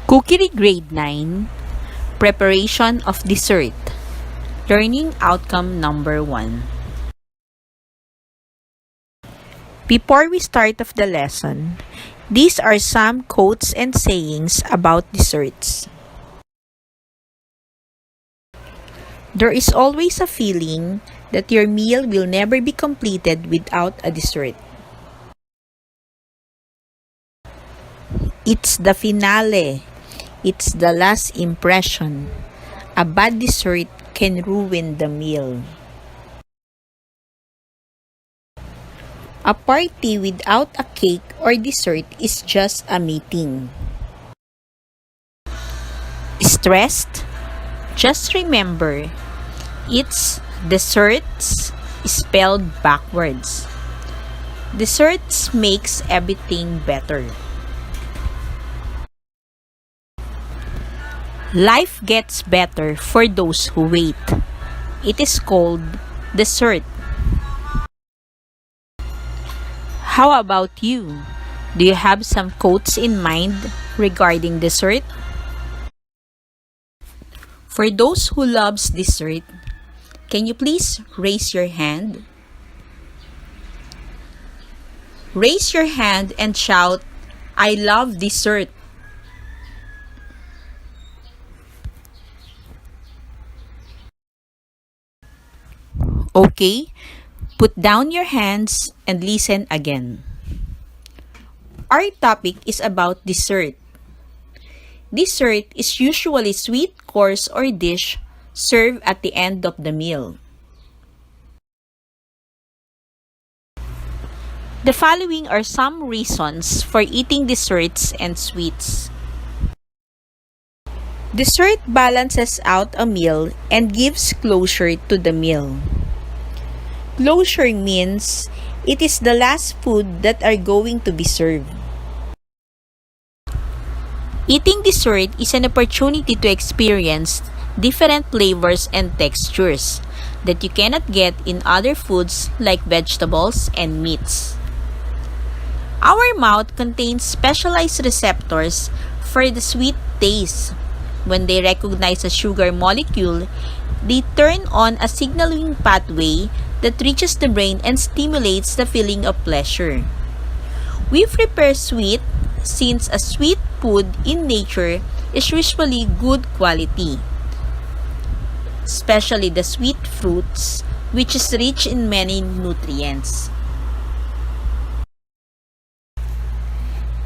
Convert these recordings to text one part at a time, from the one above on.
Cookery Grade 9, Preparation of Dessert. Learning Outcome Number 1. Before we start of the lesson, these are some quotes and sayings about desserts. There is always a feeling that your meal will never be completed without a dessert. It's the finale. It's the last impression. A bad dessert can ruin the meal. A party without a cake or dessert is just a meeting. Stressed? Just remember, it's desserts spelled backwards. Desserts makes everything better. Life gets better for those who wait. It is called dessert. How about you? Do you have some quotes in mind regarding dessert? For those who loves dessert, can you please raise your hand? Raise your hand and shout, "I love dessert." Okay, put down your hands and listen again. Our topic is about dessert. Dessert is usually sweet course or dish served at the end of the meal. The following are some reasons for eating desserts and sweets. Dessert balances out a meal and gives closure to the meal. Closure means it is the last food that are going to be served. Eating dessert is an opportunity to experience different flavors and textures that you cannot get in other foods like vegetables and meats. Our mouth contains specialized receptors for the sweet taste. When they recognize a sugar molecule, they turn on a signaling pathway that reaches the brain and stimulates the feeling of pleasure. We prepare sweet since a sweet food in nature is usually good quality, especially the sweet fruits, which is rich in many nutrients.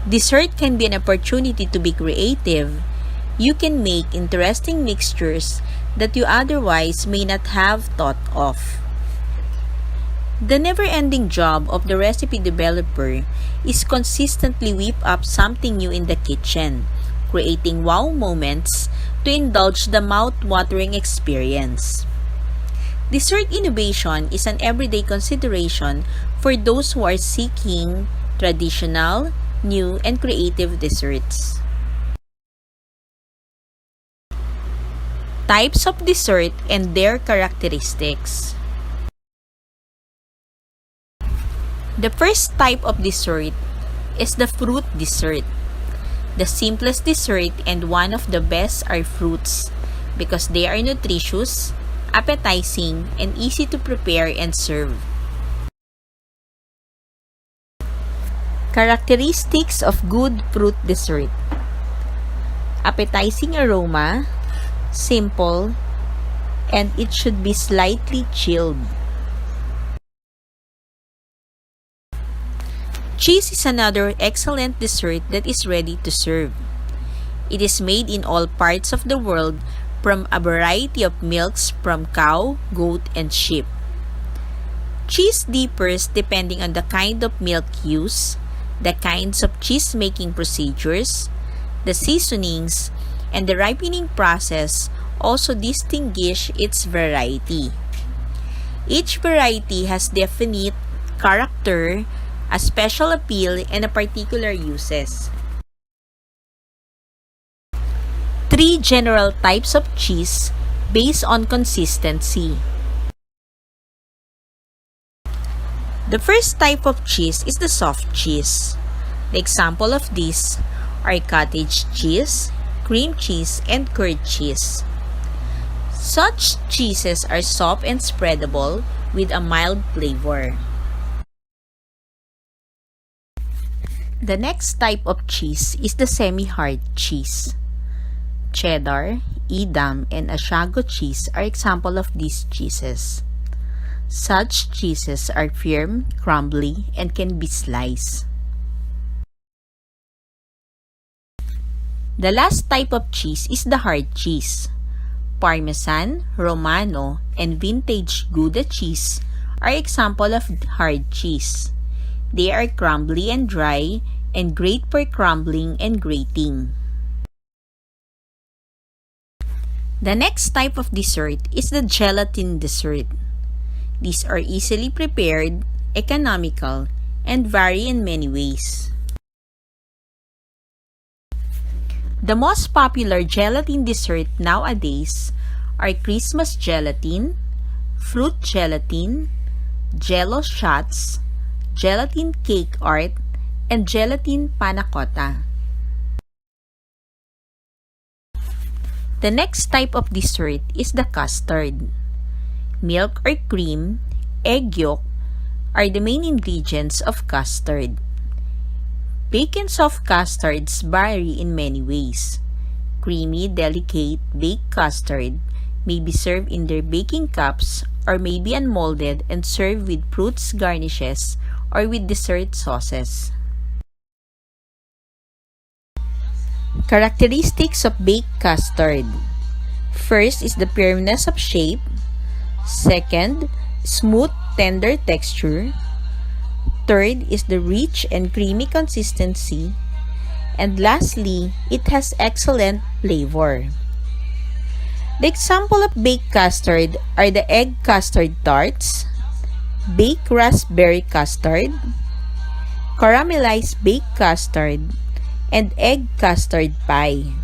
Dessert can be an opportunity to be creative. You can make interesting mixtures that you otherwise may not have thought of. The never-ending job of the recipe developer is consistently whip up something new in the kitchen, creating wow moments to indulge the mouth-watering experience. Dessert innovation is an everyday consideration for those who are seeking traditional, new, and creative desserts. Types of dessert and their characteristics. The first type of dessert is the fruit dessert. The simplest dessert and one of the best are fruits because they are nutritious, appetizing, and easy to prepare and serve. Characteristics of good fruit dessert. Appetizing aroma, simple, and it should be slightly chilled. Cheese is another excellent dessert that is ready to serve. It is made in all parts of the world from a variety of milks from cow, goat, and sheep. Cheese differs depending on the kind of milk used, the kinds of cheese-making procedures, the seasonings, and the ripening process also distinguish its variety. Each variety has definite character, a special appeal, and a particular uses. 3 general types of cheese based on consistency. The first type of cheese is the soft cheese. The example of these are cottage cheese, cream cheese, and curd cheese. Such cheeses are soft and spreadable with a mild flavor. The next type of cheese is the semi-hard cheese. Cheddar, Edam, and Asiago cheese are examples of these cheeses. Such cheeses are firm, crumbly, and can be sliced. The last type of cheese is the hard cheese. Parmesan, Romano, and vintage Gouda cheese are examples of hard cheese. They are crumbly and dry and great for crumbling and grating. The next type of dessert is the gelatin dessert. These are easily prepared, economical, and vary in many ways. The most popular gelatin dessert nowadays are Christmas gelatin, fruit gelatin, jello shots, gelatin cake art, and gelatin panna cotta. The next type of dessert is the custard. Milk or cream, egg yolk are the main ingredients of custard. Baked and soft custards vary in many ways. Creamy, delicate, baked custard may be served in their baking cups or may be unmolded and served with fruits garnishes or with dessert sauces. Characteristics of baked custard. First is the firmness of shape. Second, smooth, tender texture. Third is the rich and creamy consistency. And lastly, it has excellent flavor. The example of baked custard are the egg custard tarts, baked raspberry custard, caramelized baked custard, and egg custard pie.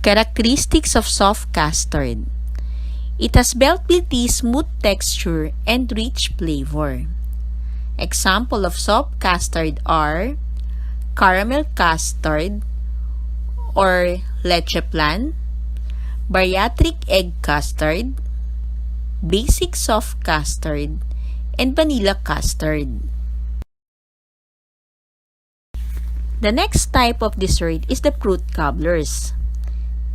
Characteristics of soft custard. It has velvety smooth texture and rich flavor. Example of soft custard are caramel custard or leche flan, bariatric egg custard, basic soft custard, and vanilla custard. The next type of dessert is the fruit cobblers.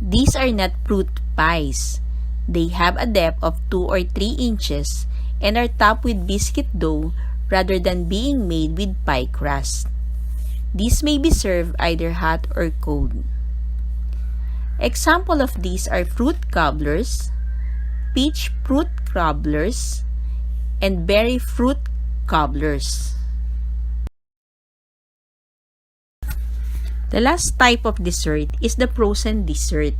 These are not fruit pies. They have a depth of 2 or 3 inches and are topped with biscuit dough rather than being made with pie crust. These may be served either hot or cold. Example of these are fruit cobblers, peach fruit cobblers, and berry fruit cobblers. The last type of dessert is the frozen dessert.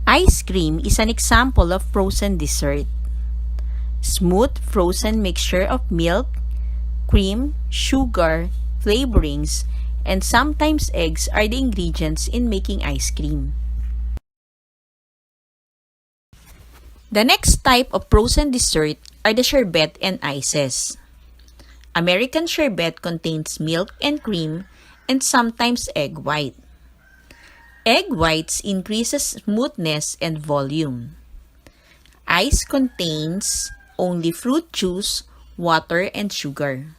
Ice cream is an example of frozen dessert. Smooth frozen mixture of milk, cream, sugar, flavorings, and sometimes eggs are the ingredients in making ice cream. The next type of frozen dessert are the sherbet and ices. American sherbet contains milk and cream and sometimes egg white. Egg whites increases smoothness and volume. Ice contains only fruit juice, water, and sugar.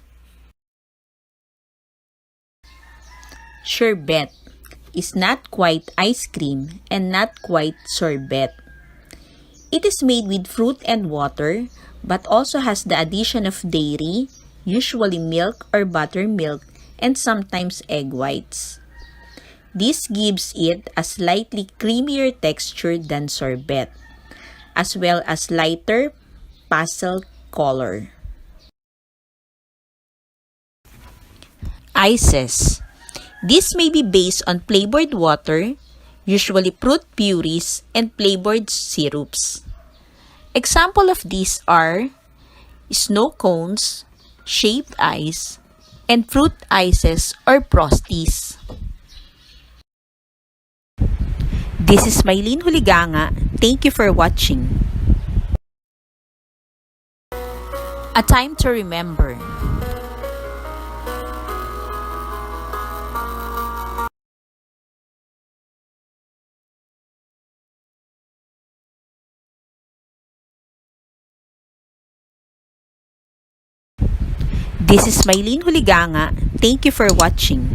Sherbet is not quite ice cream and not quite sorbet. It is made with fruit and water, but also has the addition of dairy, usually milk or buttermilk, and sometimes egg whites. This gives it a slightly creamier texture than sorbet, as well as lighter pastel color. Ices. This may be based on flavored water, usually fruit purees, and flavored syrups. Example of these are snow cones, shaved ice, and fruit ices or frosties. This is Maylene Huliganga. Thank you for watching. A time to remember. This is Maylene Huliganga. Thank you for watching.